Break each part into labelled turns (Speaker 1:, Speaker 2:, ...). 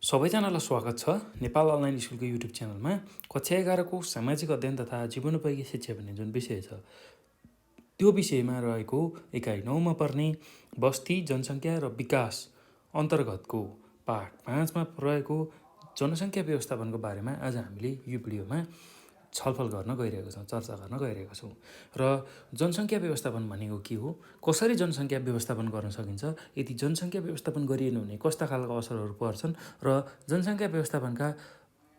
Speaker 1: सबैजनालाई स्वागत छ नेपाल अनलाइन स्कुलको युट्युब च्यानलमा। कक्षा 11 को सामाजिक अध्ययन तथा जीवनोपयोगी शिक्षा भन्ने जुन विषय छ त्यो विषयमा रहेको इकाइ 9 मा पर्ने बस्ती जनसङ्ख्या र विकास अन्तर्गतको पाठ 5 मा रहेको जनसङ्ख्या व्यवस्थापनको बारेमा आज हामीले यो भिडियोमा छलफल गर्न गइरहेको छौँ, चर्चा गर्न गइरहेका छौँ। र जनसङ्ख्या व्यवस्थापन भनेको के हो, कसरी जनसङ्ख्या व्यवस्थापन गर्न सकिन्छ, यदि जनसङ्ख्या व्यवस्थापन गरिएन भने कस्ता खालका असरहरू पर्छन् र जनसङ्ख्या व्यवस्थापनका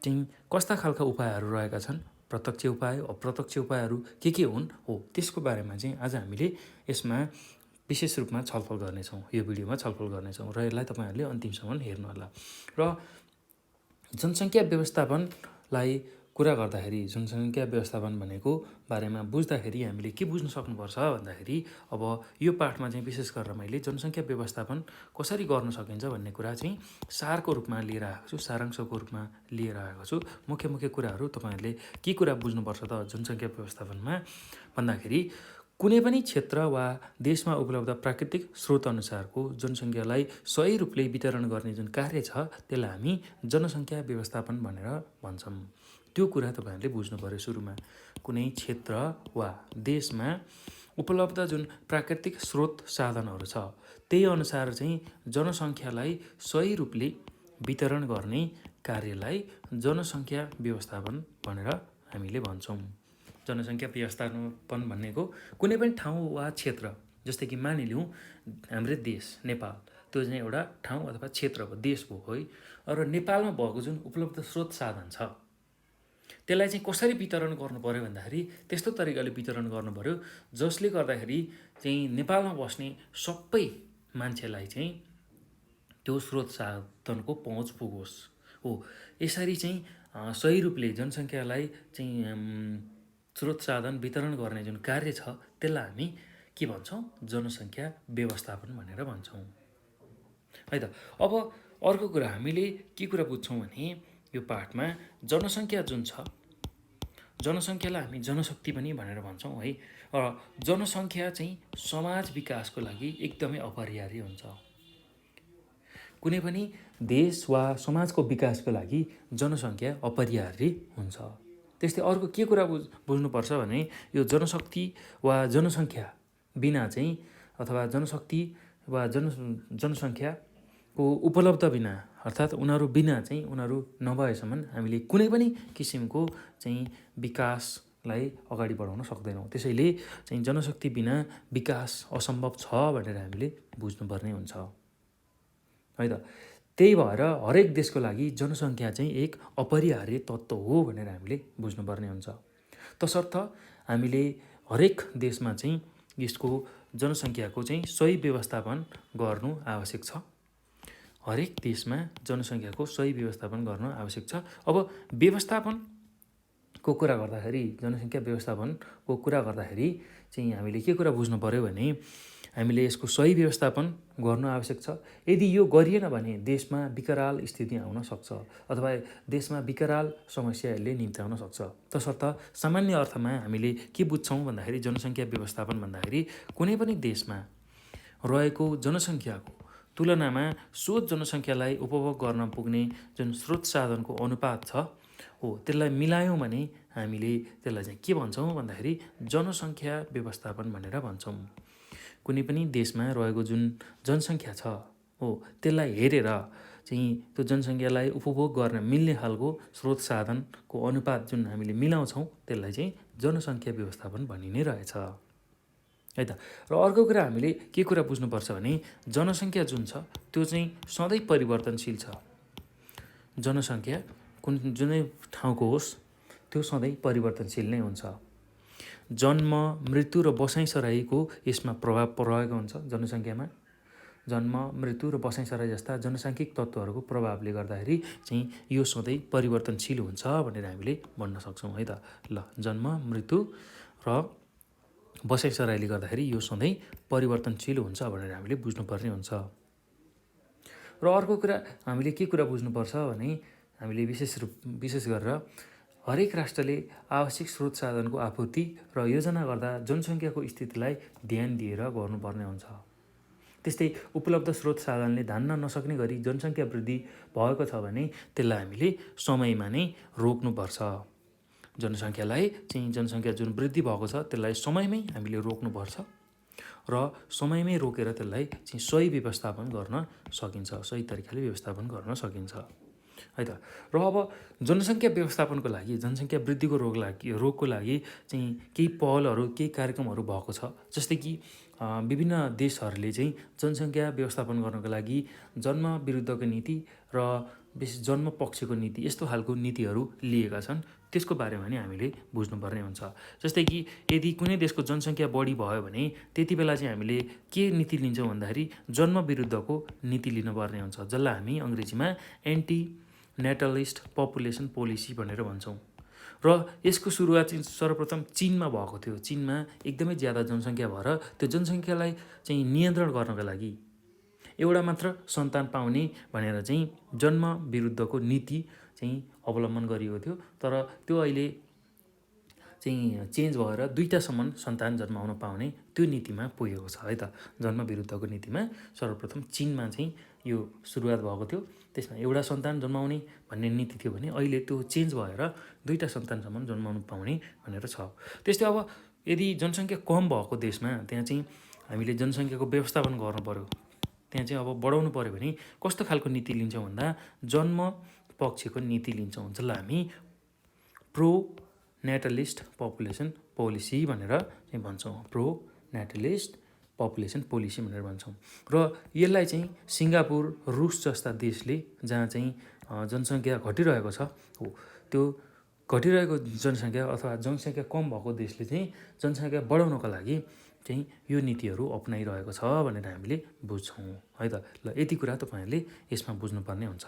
Speaker 1: चाहिँ कस्ता खालका उपायहरू रहेका छन्, प्रत्यक्ष उपाय अप्रत्यक्ष उपायहरू के हुन् हो त्यसको बारेमा चाहिँ आज हामीले यसमा विशेष रूपमा छलफल गर्नेछौँ, यो भिडियोमा छलफल गर्नेछौँ र यसलाई तपाईँहरूले अन्तिमसम्म हेर्नुहोला। र जनसङ्ख्या व्यवस्थापनलाई कुरा गर्दाखेरि जनसङ्ख्या व्यवस्थापन भनेको बारेमा बुझ्दाखेरि हामीले के बुझ्न सक्नुपर्छ भन्दाखेरि अब यो पाठमा चाहिँ विशेष गरेर मैले जनसङ्ख्या व्यवस्थापन कसरी गर्न सकिन्छ भन्ने कुरा चाहिँ सारको रूपमा लिएर आएको छु, सारांशको रूपमा लिएर आएको छु। मुख्य कुराहरू तपाईँहरूले के कुरा बुझ्नुपर्छ त जनसङ्ख्या व्यवस्थापनमा भन्दाखेरि कुनै पनि क्षेत्र वा देशमा उपलब्ध प्राकृतिक स्रोत अनुसारको जनसङ्ख्यालाई सही रूपले वितरण गर्ने जुन कार्य छ त्यसलाई हामी जनसङ्ख्या व्यवस्थापन भनेर भन्छौँ। त्यो कुरा तपाईँहरूले बुझ्नु पर्यो। सुरुमा कुनै क्षेत्र वा देशमा उपलब्ध जुन प्राकृतिक स्रोत साधनहरू छ त्यही अनुसार चाहिँ जनसङ्ख्यालाई सही रूपले वितरण गर्ने कार्यलाई जनसङ्ख्या व्यवस्थापन भनेर हामीले भन्छौँ। जनसङ्ख्या व्यवस्थापन भनेको कुनै पनि ठाउँ वा क्षेत्र, जस्तै कि मानिलिउँ हाम्रो देश नेपाल, त्यो चाहिँ एउटा ठाउँ अथवा क्षेत्र हो, देश हो है। र नेपालमा भएको जुन उपलब्ध स्रोत साधन छ त्यसलाई चाहिँ कसरी वितरण गर्नु पर्यो भन्दाखेरि त्यस्तो तरिकाले वितरण गर्नु पर्यो जसले गर्दाखेरि चाहिँ नेपालमा बस्ने सबै मान्छेलाई चाहिँ त्यो स्रोत साधनको पहुँच पुगोस् हो। यसरी चाहिँ सही रूपले जनसङ्ख्यालाई चाहिँ स्रोत साधन वितरण गर्ने जुन कार्य छ त्यसलाई हामी के भन्छौँ, जनसङ्ख्या व्यवस्थापन भनेर भन्छौँ है त। अब अर्को कुरा हामीले के कुरा बुझ्छौँ भने यो पाठमा जनसङ्ख्या जुन छ, जनसङ्ख्यालाई हामी जनशक्ति पनि भनेर भन्छौँ है। र जनसङ्ख्या चाहिँ समाज विकासको लागि एकदमै अपरिहार्य हुन्छ। कुनै पनि देश वा समाजको विकासको लागि जनसङ्ख्या अपरिहार्य हुन्छ। त्यस्तै अर्को के कुरा बुझ्नुपर्छ भने यो जनशक्ति वा जनसङ्ख्या बिना चाहिँ अथवा जनशक्ति वा जनसङ्ख्याको उपलब्ध बिना अर्थात् उनीहरू बिना चाहिँ उनीहरू नभएसम्म हामीले कुनै पनि किसिमको चाहिँ विकासलाई अगाडि बढाउन सक्दैनौँ। त्यसैले चाहिँ जनशक्ति बिना विकास असम्भव छ भनेर हामीले बुझ्नुपर्ने हुन्छ है त। त्यही भएर हरेक देशको लागि जनसङ्ख्या चाहिँ एक अपरिहार्य तत्त्व हो भनेर हामीले बुझ्नुपर्ने हुन्छ। तसर्थ हामीले हरेक देशमा चाहिँ यसको जनसङ्ख्याको चाहिँ सही व्यवस्थापन गर्नु आवश्यक छ। हरेक देशमा जनसङ्ख्याको सही व्यवस्थापन गर्न आवश्यक छ। अब व्यवस्थापनको कुरा गर्दाखेरि, जनसङ्ख्या व्यवस्थापनको कुरा गर्दाखेरि चाहिँ हामीले के कुरा बुझ्नु पर्यो भने हामीले यसको सही व्यवस्थापन गर्नु आवश्यक छ। यदि यो गरिएन भने देशमा विकराल स्थिति आउन सक्छ अथवा देशमा विकराल समस्याहरूले निम्त्याउन सक्छ। तसर्थ सामान्य अर्थमा हामीले के बुझ्छौँ भन्दाखेरि जनसङ्ख्या व्यवस्थापन भन्दाखेरि कुनै पनि देशमा रहेको जनसङ्ख्याको तुलनामा सो जनसङ्ख्यालाई उपभोग गर्न पुग्ने जुन स्रोत साधनको अनुपात छ हो त्यसलाई मिलायौँ भने हामीले त्यसलाई चाहिँ के भन्छौँ भन्दाखेरि जनसङ्ख्या व्यवस्थापन भनेर भन्छौँ। कुनै पनि देशमा रहेको जुन जनसङ्ख्या छ हो त्यसलाई हेरेर चाहिँ त्यो जनसङ्ख्यालाई उपभोग गर्न मिल्ने खालको स्रोत साधनको अनुपात जुन हामीले मिलाउँछौँ त्यसलाई चाहिँ जनसङ्ख्या व्यवस्थापन भनिने रहेछ है त। र अर्को कुरा हामीले के कुरा बुझ्नुपर्छ भने जनसङ्ख्या जुन छ त्यो चाहिँ सधैँ परिवर्तनशील छ। जनसङ्ख्या जुनै ठाउँको होस् त्यो सधैँ परिवर्तनशील नै हुन्छ। जन्म, मृत्यु र बसाइसराईको यसमा प्रभाव रहेको हुन्छ। जनसङ्ख्यामा जन्म, मृत्यु र बसाइसराई जस्ता जनसाङ्ख्यिक तत्त्वहरूको प्रभावले गर्दाखेरि चाहिँ यो सधैँ परिवर्तनशील हुन्छ भनेर हामीले भन्न सक्छौँ है त। ल, जन्म, मृत्यु र बसाइसराईले गर्दाखेरि यो सधैँ परिवर्तनशील हुन्छ भनेर हामीले बुझ्नुपर्ने हुन्छ। र अर्को कुरा हामीले के कुरा बुझ्नुपर्छ भने हामीले विशेष गरेर हरेक राष्ट्रले आवश्यक स्रोत साधनको आपूर्ति र योजना गर्दा जनसङ्ख्याको स्थितिलाई ध्यान दिएर गर्नुपर्ने हुन्छ। त्यस्तै उपलब्ध स्रोत साधनले धान्न नसक्ने गरी जनसङ्ख्या वृद्धि भएको छ भने त्यसलाई हामीले समयमा नै रोक्नुपर्छ। जनसङ्ख्या जुन वृद्धि भएको छ त्यसलाई समयमै हामीले रोक्नुपर्छ र समयमै रोकेर त्यसलाई चाहिँ सही व्यवस्थापन गर्न सकिन्छ, सही तरिकाले व्यवस्थापन गर्न सकिन्छ है त। र अब जनसङ्ख्या व्यवस्थापनको लागि, जनसङ्ख्या वृद्धिको रोगको लागि चाहिँ केही पहलहरू, केही कार्यक्रमहरू भएको छ। जस्तै कि विभिन्न देशहरूले चाहिँ जनसङ्ख्या व्यवस्थापन गर्नको लागि जन्म विरुद्धको नीति र विशेष जन्म पक्षको नीति, यस्तो खालको नीतिहरू लिएका छन्। त्यसको बारेमा नि हामीले बुझ्नुपर्ने हुन्छ। जस्तै कि यदि कुनै देशको जनसङ्ख्या बढी भयो भने त्यति बेला चाहिँ हामीले के नीति लिन्छौँ भन्दाखेरि जन्म विरुद्धको नीति लिनुपर्ने हुन्छ, जसलाई हामी अङ्ग्रेजीमा एन्टी नेटलिस्ट पपुलेसन पोलिसी भनेर भन्छौँ। र यसको सुरुवात चाहिँ सर्वप्रथम चीनमा भएको थियो। चीनमा एकदमै ज्यादा जनसङ्ख्या भएर त्यो जनसङ्ख्यालाई चाहिँ नियन्त्रण गर्नको लागि एउटा मात्र सन्तान पाउने भनेर चाहिँ जन्म विरुद्धको नीति चाहिँ अवलम्बन गरिएको थियो। तर त्यो अहिले चाहिँ चेन्ज भएर 2टासम्म सन्तान जन्माउन पाउने त्यो नीतिमा पुगेको छ है त। जन्म विरुद्धको नीतिमा सर्वप्रथम चीनमा चाहिँ यो सुरुवात भएको थियो। त्यसमा एउटा सन्तान जन्माउने भन्ने नीति थियो भने अहिले त्यो चेन्ज भएर 2टा सन्तानसम्म जन्माउनु पाउने भनेर छ। त्यस्तै अब यदि जनसङ्ख्या कम भएको देशमा त्यहाँ चाहिँ हामीले जनसङ्ख्याको व्यवस्थापन गर्नु पर्यो, त्यहाँ चाहिँ अब बढाउनु पऱ्यो भने कस्तो खालको नीति लिन्छौँ भन्दा जन्म पक्षको नीति लिन्छौँ, जसलाई हामी प्रो नेटलिस्ट पपुलेसन पोलिसी भनेर चाहिँ भन्छौँ। प्रो नेटलिस्ट पपुलेसन पोलिसी भनेर भन्छौँ। र यसलाई चाहिँ सिङ्गापुर, रुस जस्ता देशले, जहाँ चाहिँ जनसङ्ख्या घटिरहेको छ, हो त्यो घटिरहेको जनसङ्ख्या अथवा जनसङ्ख्या कम भएको देशले चाहिँ जनसङ्ख्या बढाउनको लागि चाहिँ यो नीतिहरू अपनाइरहेको छ भनेर हामीले बुझ्छौँ है त। ल यति कुरा तपाईँहरूले यसमा बुझ्नुपर्ने हुन्छ।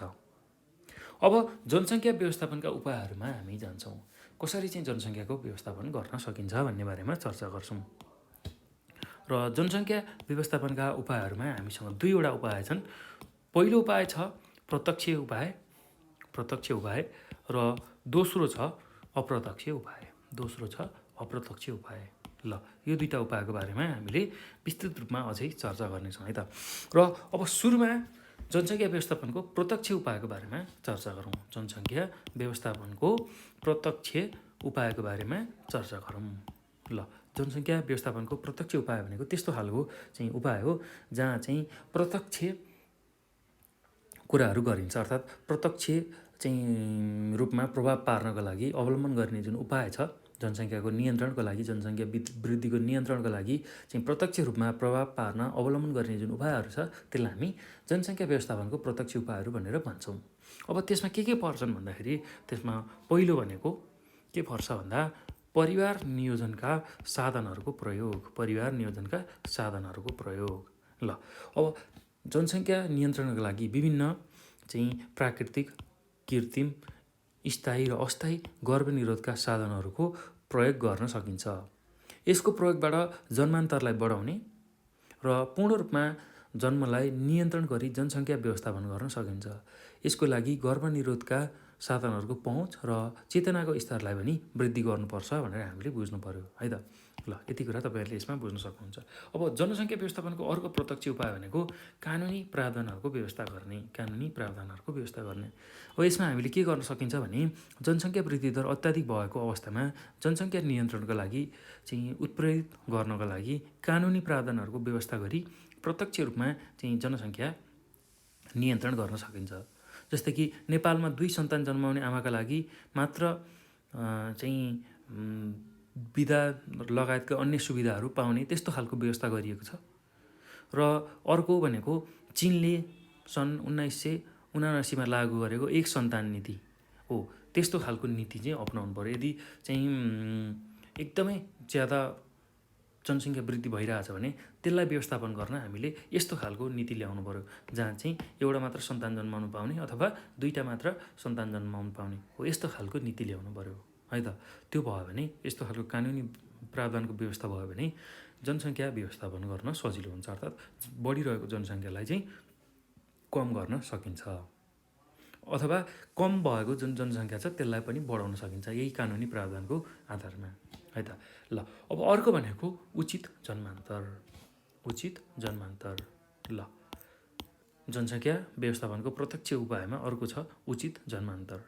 Speaker 1: अब जनसङ्ख्या व्यवस्थापनका उपायहरूमा हामी जान्छौँ। कसरी चाहिँ जनसङ्ख्याको व्यवस्थापन गर्न सकिन्छ भन्ने बारेमा चर्चा गर्छौँ। र जनसङ्ख्या व्यवस्थापनका उपायहरूमा हामीसँग 2वटा उपाय छन्। पहिलो उपाय छ प्रत्यक्ष उपाय र दोस्रो छ अप्रत्यक्ष उपाय। ल यो 2टा उपायको बारेमा हामीले विस्तृत रूपमा अझै चर्चा गर्नेछौँ है त। र अब सुरुमा जनसङ्ख्या व्यवस्थापनको प्रत्यक्ष उपायको बारेमा चर्चा गरौँ। जनसङ्ख्या व्यवस्थापनको प्रत्यक्ष उपायको बारेमा चर्चा गरौँ। ल जनसङ्ख्या व्यवस्थापनको प्रत्यक्ष उपाय भनेको त्यस्तो खालको चाहिँ उपाय हो जहाँ चाहिँ प्रत्यक्ष कुराहरू गरिन्छ, अर्थात् प्रत्यक्ष चाहिँ रूपमा प्रभाव पार्नको लागि अवलम्बन गर्ने जुन उपाय छ जनसङ्ख्याको नियन्त्रणको लागि, जनसङ्ख्या वृद्धिको नियन्त्रणको लागि चाहिँ प्रत्यक्ष रूपमा प्रभाव पार्न अवलम्बन गर्ने जुन उपायहरू छ त्यसलाई हामी जनसङ्ख्या व्यवस्थापनको प्रत्यक्ष उपायहरू भनेर भन्छौँ। अब त्यसमा के पर्छन् भन्दाखेरि त्यसमा पहिलो भनेको के पर्छ भन्दा परिवार नियोजनका साधनहरूको प्रयोग। ल अब जनसङ्ख्या नियन्त्रणको लागि विभिन्न चाहिँ प्राकृतिक, कृत्रिम, स्थायी र अस्थायी गर्भनिरोधका साधनहरूको प्रयोग गर्न सकिन्छ। यसको प्रयोगबाट जन्मान्तरलाई बढाउने र पूर्ण रूपमा जन्मलाई नियन्त्रण गरी जनसङ्ख्या व्यवस्थापन गर्न सकिन्छ। यसको लागि गर्भनिरोधका साधनहरूको पहुँच र चेतनाको स्तरलाई पनि वृद्धि गर्नुपर्छ भनेर हामीले बुझ्नु पर्यो है त। ल यति कुरा तपाईँहरूले यसमा बुझ्न सक्नुहुन्छ। अब जनसङ्ख्या व्यवस्थापनको अर्को प्रत्यक्ष उपाय भनेको कानुनी प्रावधानहरूको व्यवस्था गर्ने। अब यसमा हामीले के गर्न सकिन्छ भने जनसङ्ख्या वृद्धि दर अत्याधिक भएको अवस्थामा जनसङ्ख्या नियन्त्रणको लागि चाहिँ उत्प्रेरित गर्नको लागि कानुनी प्रावधानहरूको व्यवस्था गरी प्रत्यक्ष रूपमा चाहिँ जनसङ्ख्या नियन्त्रण गर्न सकिन्छ। जस्तै कि नेपालमा 2 सन्तान जन्माउने आमाका लागि मात्र चाहिँ बिदा लगायतका अन्य सुविधाहरू पाउने त्यस्तो खालको व्यवस्था गरिएको छ। र अर्को भनेको चीनले सन् 1979मा लागू गरेको 1 सन्तान नीति हो। त्यस्तो खालको नीति चाहिँ अपनाउनु पर्यो। यदि चाहिँ एकदमै ज्यादा जनसङ्ख्या वृद्धि भइरहेछ भने त्यसलाई व्यवस्थापन गर्न हामीले यस्तो खालको नीति ल्याउनु पर्यो, जहाँ चाहिँ एउटा मात्र सन्तान जन्माउनु पाउने अथवा 2टा मात्र सन्तान जन्माउनु पाउने हो। यस्तो खालको नीति ल्याउनु पर्यो है त। त्यो भयो भने, यस्तो खालको कानुनी प्रावधानको व्यवस्था भयो भने जनसङ्ख्या व्यवस्थापन गर्न सजिलो हुन्छ, अर्थात् बढिरहेको जनसङ्ख्यालाई चाहिँ कम गर्न सकिन्छ अथवा कम भएको जुन जनसङ्ख्या छ त्यसलाई पनि बढाउन सकिन्छ यही कानुनी प्रावधानको आधारमा है त। ल अब अर्को भनेको उचित जन्मान्तर। ल, जनसङ्ख्या व्यवस्थापनको प्रत्यक्ष उपायमा अर्को छ उचित जन्मान्तर।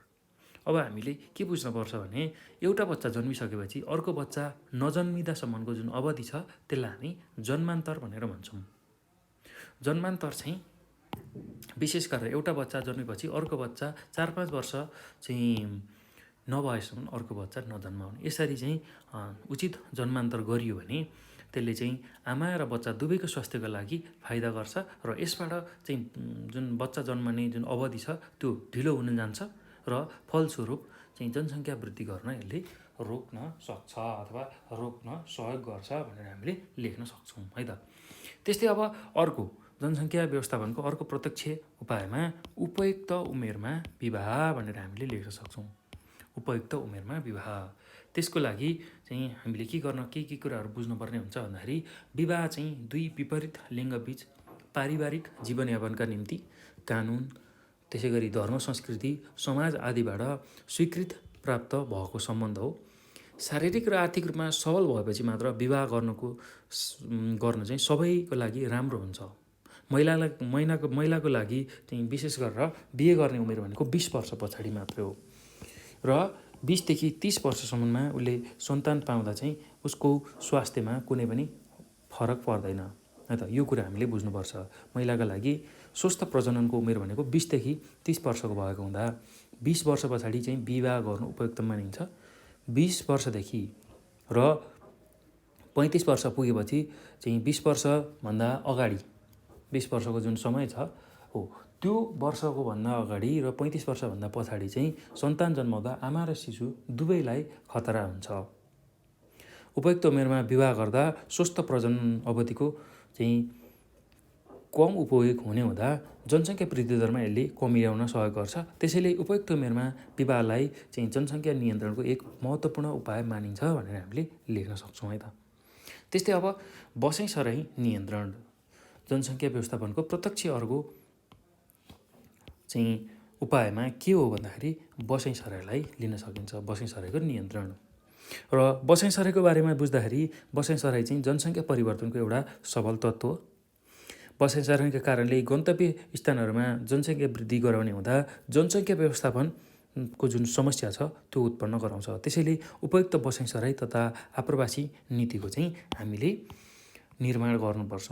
Speaker 1: अब हामीले के बुझ्नुपर्छ भने एउटा बच्चा जन्मिसकेपछि अर्को बच्चा नजन्मिँदासम्मको जुन अवधि छ त्यसलाई हामी जन्मान्तर भनेर भन्छौँ। जन्मान्तर चाहिँ विशेष गरेर एउटा बच्चा जन्मेपछि अर्को बच्चा 4-5 वर्ष चाहिँ नभएसम्म अर्को बच्चा नजन्माउने, यसरी चाहिँ उचित जन्मान्तर गरियो भने त्यसले चाहिँ आमा र बच्चा दुवैको स्वास्थ्यको लागि फाइदा गर्छ र यसबाट चाहिँ जुन बच्चा जन्मने जुन अवधि छ त्यो ढिलो हुन जान्छ र फलस्वरूप चाहिँ जनसङ्ख्या वृद्धि गर्न यसले रोक्न सक्छ अथवा रोक्न सहयोग गर्छ भनेर हामीले लेख्न सक्छौँ है त। त्यस्तै अब अर्को जनसङ्ख्या व्यवस्थापनको अर्को प्रत्यक्ष उपायमा उपयुक्त उमेरमा विवाह भनेर हामीले लेख्न सक्छौँ। उपयुक्त उमेरमा विवाह, त्यसको लागि चाहिँ हामीले के कुराहरू बुझ्नुपर्ने हुन्छ भन्दाखेरि विवाह चाहिँ दुई विपरीत लिङ्गबीच पारिवारिक जीवनयापनका निम्ति कानुन, त्यसै गरी धर्म, संस्कृति, समाज आदिबाट स्वीकृत प्राप्त भएको सम्बन्ध हो। शारीरिक र आर्थिक रूपमा सबल भएपछि मात्र विवाह गर्न चाहिँ सबैको लागि राम्रो हुन्छ। महिलाको लागि चाहिँ विशेष गरेर बिहे गर्ने उमेर भनेको 20 वर्ष पछाडि मात्रै हो र 20 देखि 30 वर्षसम्ममा उसले सन्तान पाउँदा चाहिँ उसको स्वास्थ्यमा कुनै पनि फरक पर्दैन है त। यो कुरा हामीले बुझ्नुपर्छ। महिलाका लागि स्वस्थ प्रजननको उमेर भनेको 20 देखि 30 वर्षको भएको हुँदा 20 वर्ष पछाडि चाहिँ विवाह गर्नु उपयुक्त मानिन्छ। 20 वर्षदेखि र 35 वर्ष पुगेपछि चाहिँ 20 वर्षभन्दा अगाडि 20 वर्षको जुन समय छ हो त्यो वर्षको भन्दा अगाडि र 35 वर्षभन्दा पछाडि चाहिँ सन्तान जन्माउँदा आमा र शिशु दुवैलाई खतरा हुन्छ। उपयुक्त उमेरमा विवाह गर्दा स्वस्थ प्रजनन अवधिको चाहिँ कम उपयोग हुने हुँदा जनसङ्ख्या वृद्धि दरमा यसले कमी ल्याउन सहयोग गर्छ। त्यसैले उपयुक्त उमेरमा विवाहलाई चाहिँ जनसङ्ख्या नियन्त्रणको एक महत्त्वपूर्ण उपाय मानिन्छ भनेर हामीले लेख्न सक्छौँ है त। त्यस्तै अब बसाइसराई नियन्त्रण जनसङ्ख्या व्यवस्थापनको प्रत्यक्ष अर्को चाहिँ उपायमा के हो भन्दाखेरि बसाइसराईलाई लिन सकिन्छ, बसाइसराईको नियन्त्रण। र बसाइसराईको बारेमा बुझ्दाखेरि बसाइसराई चाहिँ जनसङ्ख्या परिवर्तनको एउटा सबल तत्त्व हो। बसाइसराईका कारणले गन्तव्य स्थानहरूमा जनसङ्ख्या वृद्धि गराउने हुँदा जनसङ्ख्या व्यवस्थापनको जुन समस्या छ त्यो उत्पन्न गराउँछ। त्यसैले उपयुक्त बसाइसराई तथा आप्रवासी नीतिको चाहिँ हामीले निर्माण गर्नुपर्छ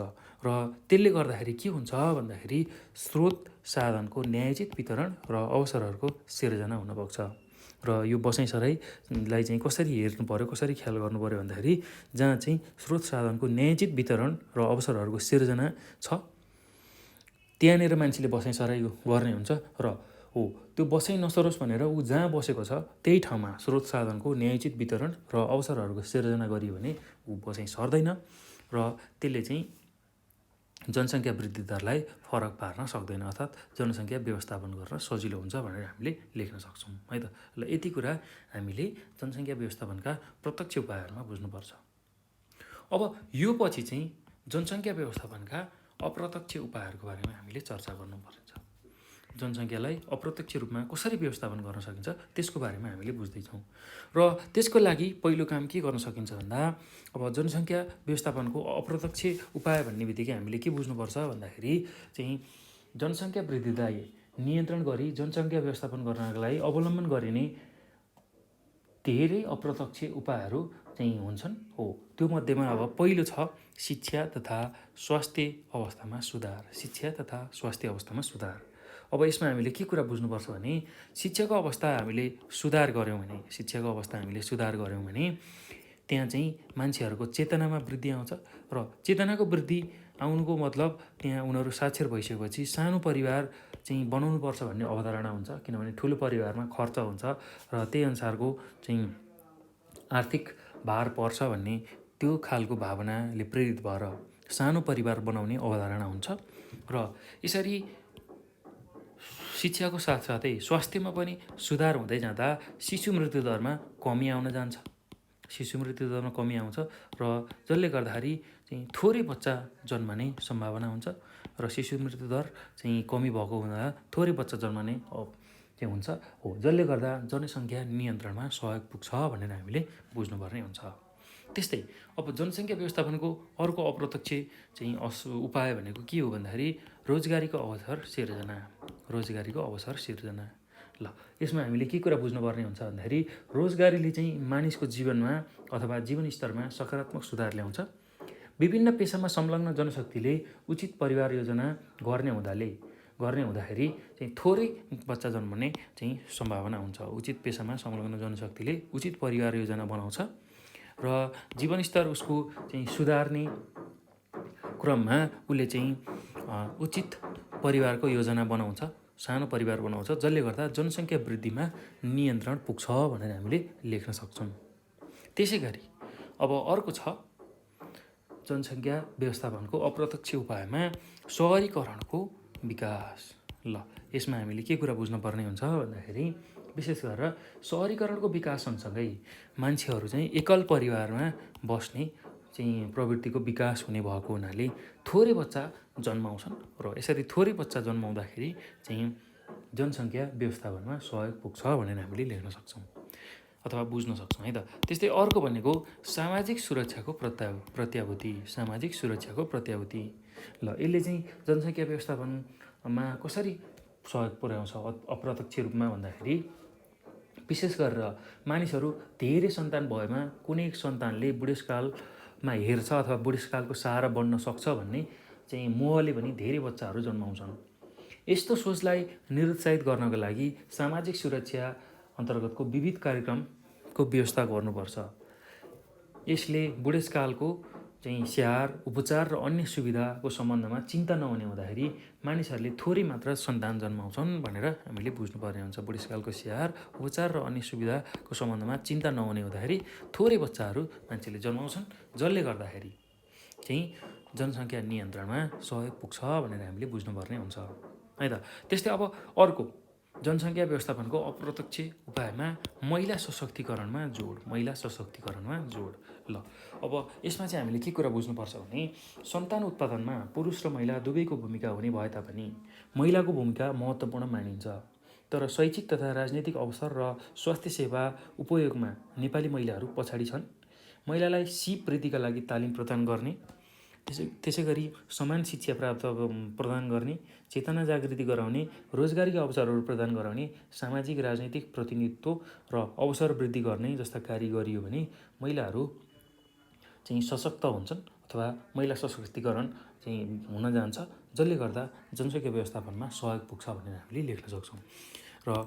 Speaker 1: र त्यसले गर्दाखेरि के हुन्छ भन्दाखेरि स्रोत साधनको न्यायोचित वितरण र अवसरहरूको सिर्जना हुन पुग्छ। र यो बसाइसराईलाई चाहिँ कसरी हेर्नु पर्यो, कसरी ख्याल गर्नु पर्यो भन्दाखेरि जहाँ चाहिँ स्रोत साधनको न्यायोचित वितरण र अवसरहरूको सिर्जना छ त्यहाँनिर मान्छेले बसाइसराई गर्ने हुन्छ र हो त्यो बसाइ नसरोस् भनेर ऊ जहाँ बसेको छ त्यही ठाउँमा स्रोत साधनको न्यायोचित वितरण र अवसरहरूको सिर्जना गरियो भने ऊ बसाइ सर्दैन र त्यसले चाहिँ जनसङ्ख्या वृद्धि दरलाई फरक पार्न सक्दैन, अर्थात् जनसङ्ख्या व्यवस्थापन गर्न सजिलो हुन्छ भनेर हामीले लेख्न सक्छौँ है त। ल यति कुरा हामीले जनसङ्ख्या व्यवस्थापनका प्रत्यक्ष उपायहरूमा बुझ्नुपर्छ। अब यो पछि चाहिँ जनसङ्ख्या व्यवस्थापनका अप्रत्यक्ष उपायहरूको बारेमा हामीले चर्चा गर्नुपर्छ। जनसङ्ख्यालाई अप्रत्यक्ष रूपमा कसरी व्यवस्थापन गर्न सकिन्छ त्यसको बारेमा हामीले बुझ्दैछौँ र त्यसको लागि पहिलो काम के गर्न सकिन्छ भन्दा अब जनसङ्ख्या व्यवस्थापनको अप्रत्यक्ष उपाय भन्ने बित्तिकै हामीले के बुझ्नुपर्छ भन्दाखेरि चाहिँ जनसङ्ख्या वृद्धिलाई नियन्त्रण गरी जनसङ्ख्या व्यवस्थापन गर्नका लागि अवलम्बन गरिने धेरै अप्रत्यक्ष उपायहरू चाहिँ हुन्छन्। हो त्यो मध्येमा अब पहिलो छ शिक्षा तथा स्वास्थ्य अवस्थामा सुधार। शिक्षा तथा स्वास्थ्य अवस्थामा सुधार। अब यसमा हामीले के कुरा बुझ्नुपर्छ भने शिक्षाको अवस्था हामीले सुधार गऱ्यौँ भने त्यहाँ चाहिँ मान्छेहरूको चेतनामा वृद्धि आउँछ र चेतनाको वृद्धि आउनुको मतलब त्यहाँ उनीहरू साक्षर भइसकेपछि सानो परिवार चाहिँ बनाउनुपर्छ भन्ने अवधारणा हुन्छ, किनभने ठुलो परिवारमा खर्च हुन्छ र त्यही अनुसारको चाहिँ आर्थिक भार पर्छ भन्ने त्यो खालको भावनाले प्रेरित भएर सानो परिवार बनाउने अवधारणा हुन्छ र यसरी शिक्षाको साथसाथै स्वास्थ्यमा पनि सुधार हुँदै जाँदा शिशु मृत्युदरमा कमी आउन जान्छ। शिशु मृत्युदरमा कमी आउँछ र जसले गर्दाखेरि चाहिँ थोरै बच्चा जन्मने सम्भावना हुन्छ र शिशु मृत्युदर चाहिँ कमी भएको हुँदा थोरै बच्चा जन्मने चाहिँ हुन्छ हो, जसले गर्दा जनसङ्ख्या नियन्त्रणमा सहयोग पुग्छ भनेर हामीले बुझ्नुपर्ने हुन्छ। त्यस्तै अब जनसङ्ख्या व्यवस्थापनको अर्को अप्रत्यक्ष चाहिँ उपाय भनेको के हो भन्दाखेरि रोजगारीको अवसर सिर्जना। ल यसमा हामीले के कुरा बुझ्नुपर्ने हुन्छ भन्दाखेरि रोजगारीले चाहिँ मानिसको जीवनमा अथवा जीवनस्तरमा सकारात्मक सुधार ल्याउँछ। विभिन्न पेसामा संलग्न जनशक्तिले उचित परिवार योजना गर्ने हुँदाखेरि चाहिँ थोरै बच्चा जन्मने चाहिँ सम्भावना हुन्छ। उचित पेसामा संलग्न जनशक्तिले उचित परिवार योजना बनाउँछ र जीवनस्तर उसको चाहिँ सुधार्ने क्रममा उसले चाहिँ उचित परिवारको योजना बनाउँछ, सानो परिवार बनाउँछ, जसले गर्दा जनसङ्ख्या वृद्धिमा नियन्त्रण पुग्छ भनेर हामीले लेख्न सक्छौँ। त्यसै गरी अब अर्को छ जनसङ्ख्या व्यवस्थापनको अप्रत्यक्ष उपायमा सहरीकरणको विकास। ल यसमा हामीले के कुरा बुझ्नुपर्ने हुन्छ भन्दाखेरि विशेष गरेर सहरीकरणको विकास सँगसँगै मान्छेहरू चाहिँ एकल परिवारमा बस्ने चाहिँ प्रवृत्तिको विकास हुने भएको हुनाले थोरै बच्चा जन्माउँछन् र यसरी थोरै बच्चा जन्माउँदाखेरि चाहिँ जनसङ्ख्या व्यवस्थापनमा सहयोग पुग्छ भनेर हामीले लेख्न सक्छौँ अथवा बुझ्न सक्छौँ है त। त्यस्तै अर्को भनेको सामाजिक सुरक्षाको प्रत्याभूति। ल यसले चाहिँ जनसङ्ख्या व्यवस्थापनमा कसरी सहयोग पुर्याउँछ अप्रत्यक्ष रूपमा भन्दाखेरि विशेष गरेर मानिसहरू धेरै सन्तान भएमा कुनै सन्तानले बुढेसकालमा हेर्छ अथवा बुढेसकालको सहारा बन्न सक्छ भन्ने चाहिँ मोहले पनि धेरै बच्चाहरू जन्माउँछन्। यस्तो सोचलाई निरुत्साहित गर्नको लागि सामाजिक सुरक्षा अन्तर्गतको विविध कार्यक्रमको व्यवस्था गर्नुपर्छ। यसले बुढेसकालको चाहिँ स्याहार, उपचार र अन्य सुविधाको सम्बन्धमा चिन्ता नहुने हुँदाखेरि मानिसहरूले थोरै मात्र सन्तान जन्माउँछन् भनेर हामीले बुझ्नुपर्ने हुन्छ। बुढेसकालको स्याहार, उपचार र अन्य सुविधाको सम्बन्धमा चिन्ता नहुने हुँदाखेरि थोरै बच्चाहरू मान्छेले जन्माउँछन्, जसले गर्दाखेरि चाहिँ जनसङ्ख्या नियन्त्रणमा सहयोग पुग्छ भनेर हामीले बुझ्नुपर्ने हुन्छ है त। त्यस्तै अब अर्को जनसङ्ख्या व्यवस्थापनको अप्रत्यक्ष उपायमा महिला सशक्तिकरणमा जोड। ल अब यसमा चाहिँ हामीले के कुरा बुझ्नुपर्छ भने सन्तान उत्पादनमा पुरुष र महिला दुवैको भूमिका हुने भए तापनि महिलाको भूमिका महत्त्वपूर्ण मानिन्छ। तर शैक्षिक तथा राजनैतिक अवसर र स्वास्थ्य सेवा उपयोगमा नेपाली महिलाहरू पछाडि छन्। महिलालाई सिप वृद्धिका लागि तालिम प्रदान गर्ने, त्यसै गरी समान शिक्षा प्रदान गर्ने, चेतना जागृति गराउने, रोजगारीका अवसरहरू प्रदान गराउने, सामाजिक राजनैतिक प्रतिनिधित्व र अवसर वृद्धि गर्ने जस्ता कार्य गरियो भने महिलाहरू चाहिँ सशक्त हुन्छन् अथवा महिला सशक्तिकरण चाहिँ हुन जान्छ, जसले गर्दा जनसङ्ख्या व्यवस्थापनमा सहयोग पुग्छ भनेर हामीले लेख्न सक्छौँ। र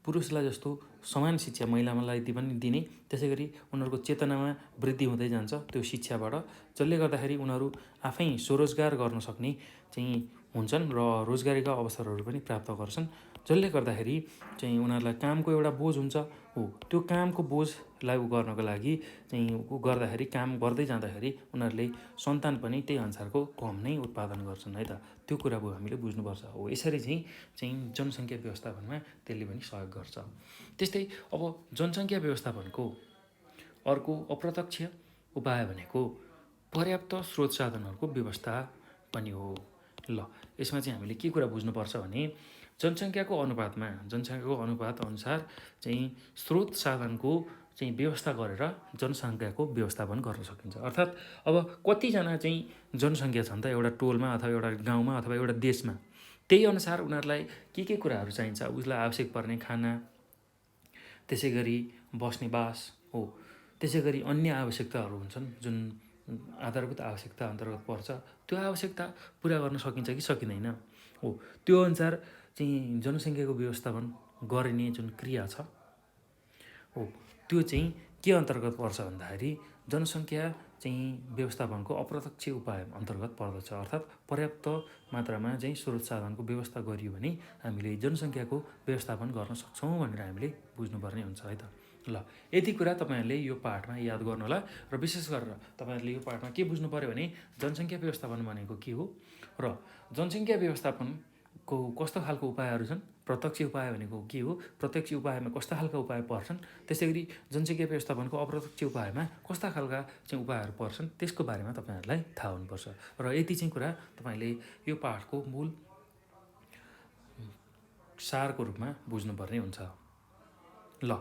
Speaker 1: पुरुषलाई जस्तो समान शिक्षा महिलालाई पनि दिने, त्यसै गरी उनीहरूको चेतनामा वृद्धि हुँदै जान्छ त्यो शिक्षाबाट, जसले गर्दाखेरि उनीहरू आफै स्वरोजगार गर्न सक्ने चाहिँ हुन्छन् र रोजगारीका अवसरहरू पनि प्राप्त गर्छन्, जसले गर्दाखेरि चाहिँ उनीहरूलाई कामको एउटा बोझ हुन्छ। त्यो कामको बोझलाई गर्नको लागि चाहिँ गर्दाखेरि काम गर्दै जाँदाखेरि उनीहरूले सन्तान पनि त्यही अनुसारको कम नै उत्पादन गर्छन् है त। त्यो कुरा हामीले बुझ्नुपर्छ। यसरी चाहिँ जनसङ्ख्या व्यवस्थापनमा त्यसले पनि सहयोग गर्छ। त्यस्तै अब जनसङ्ख्या व्यवस्थापनको अर्को अप्रत्यक्ष उपाय भनेको पर्याप्त स्रोत साधनहरूको व्यवस्था पनि हो। ल यसमा चाहिँ हामीले के कुरा बुझ्नुपर्छ भने जनसङ्ख्याको अनुपात अनुसार चाहिँ स्रोत साधनको चाहिँ व्यवस्था गरेर जनसङ्ख्याको व्यवस्थापन गर्न सकिन्छ। अर्थात् अब कतिजना चाहिँ जनसङ्ख्या छन् त एउटा टोलमा अथवा एउटा गाउँमा अथवा एउटा देशमा, त्यही अनुसार उनीहरूलाई के कुराहरू चाहिन्छ, उसलाई आवश्यक पर्ने खाना, त्यसै गरी बस्ने बास हो, त्यसै गरी अन्य आवश्यकताहरू हुन्छन् जुन आधारभूत आवश्यकता अन्तर्गत पर्छ, त्यो आवश्यकता पुरा गर्न सकिन्छ कि सकिँदैन हो, त्यो अनुसार चाहिँ जनसङ्ख्याको व्यवस्थापन गरिने जुन क्रिया छ हो त्यो चाहिँ के अन्तर्गत पर्छ भन्दाखेरि जनसङ्ख्या चाहिँ व्यवस्थापनको अप्रत्यक्ष उपाय अन्तर्गत पर्दछ। अर्थात् पर्याप्त मात्रामा चाहिँ स्रोत साधनको व्यवस्था गरियो भने हामीले जनसङ्ख्याको व्यवस्थापन गर्न सक्छौँ भनेर हामीले बुझ्नुपर्ने हुन्छ है त। ल यति कुरा तपाईँहरूले यो पाठमा याद गर्नु होला र विशेष गरेर तपाईँहरूले यो पाठमा के बुझ्नु पऱ्यो भने जनसङ्ख्या व्यवस्थापन भनेको के हो र जनसङ्ख्या व्यवस्थापनको कस्तो खालको उपायहरू छन्, प्रत्यक्ष उपाय भनेको के हो, प्रत्यक्ष उपायमा कस्ता खालका उपाय पर्छन्, त्यसै गरी जनसङ्ख्या व्यवस्थापनको अप्रत्यक्ष उपायमा कस्ता खालका चाहिँ उपायहरू पर्छन्, त्यसको बारेमा तपाईँहरूलाई थाहा हुनुपर्छ। र यति चाहिँ कुरा तपाईँले यो पाठको मूल सारको रूपमा बुझ्नुपर्ने हुन्छ। ल